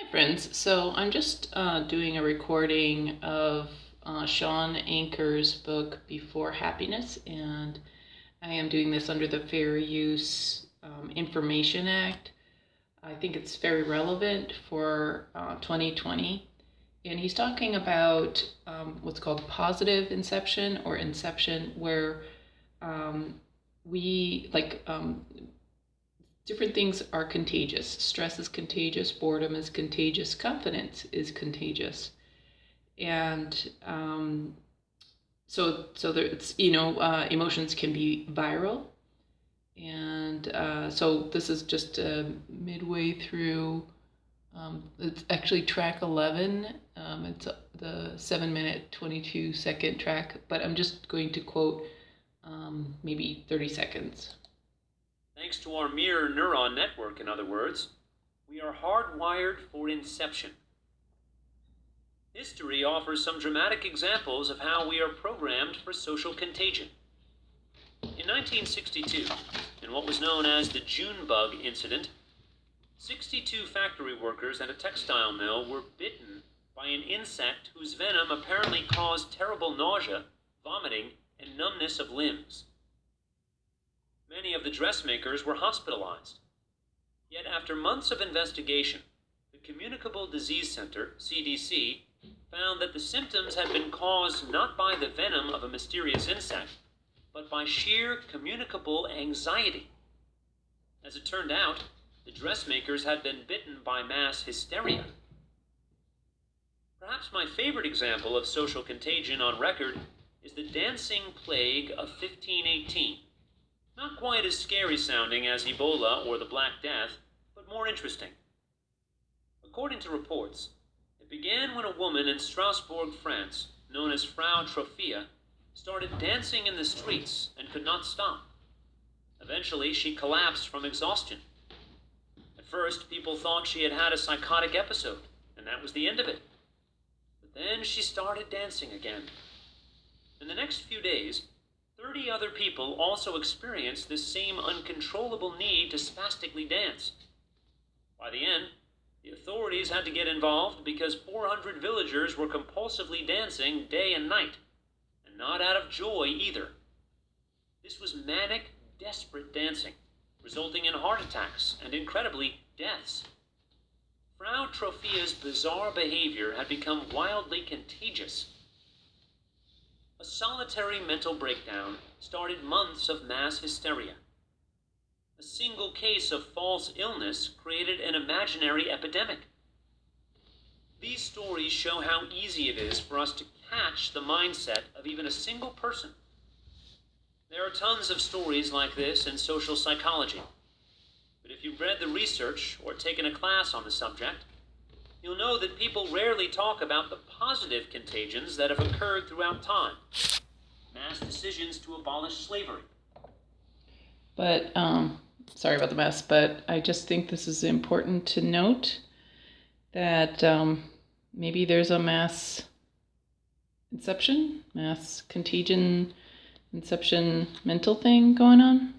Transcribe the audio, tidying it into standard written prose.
Hi, friends. So I'm just doing a recording of Sean Anker's book, Before Happiness, and I am doing this under the Fair Use Information Act. I think it's very relevant for 2020. And he's talking about what's called positive inception or inception, where um, we like different things are contagious. Stress is contagious, boredom is contagious, confidence is contagious, and so there, it's emotions can be viral, and so this is just midway through. It's actually track 11. It's the 7-minute 22-second track, but I'm just going to quote maybe 30 seconds. Thanks to our mirror neuron network, in other words, we are hardwired for inception. History offers some dramatic examples of how we are programmed for social contagion. In 1962, in what was known as the June bug incident, 62 factory workers at a textile mill were bitten by an insect whose venom apparently caused terrible nausea, vomiting, and numbness of limbs. Many of the dressmakers were hospitalized. Yet after months of investigation, the Communicable Disease Center, CDC, found that the symptoms had been caused not by the venom of a mysterious insect, but by sheer communicable anxiety. As it turned out, the dressmakers had been bitten by mass hysteria. Perhaps my favorite example of social contagion on record is the dancing plague of 1518. Not quite as scary sounding as Ebola or the Black Death, but more interesting. According to reports, it began when a woman in Strasbourg, France, known as Frau Trophia, started dancing in the streets and could not stop. Eventually, she collapsed from exhaustion. At first, people thought she had had a psychotic episode, and that was the end of it. But then she started dancing again. In the next few days, 30 other people also experienced this same uncontrollable need to spastically dance. By the end, the authorities had to get involved because 400 villagers were compulsively dancing day and night, and not out of joy either. This was manic, desperate dancing, resulting in heart attacks and, incredibly, deaths. Frau Trophia's bizarre behavior had become wildly contagious. A solitary mental breakdown started months of mass hysteria. A single case of false illness created an imaginary epidemic. These stories show how easy it is for us to catch the mindset of even a single person. There are tons of stories like this in social psychology, but if you've read the research or taken a class on the subject, you'll know that people rarely talk about the positive contagions that have occurred throughout time. Mass decisions to abolish slavery. But, sorry about the mess, but I just think this is important to note that maybe there's a mass inception, mass contagion, inception mental thing going on.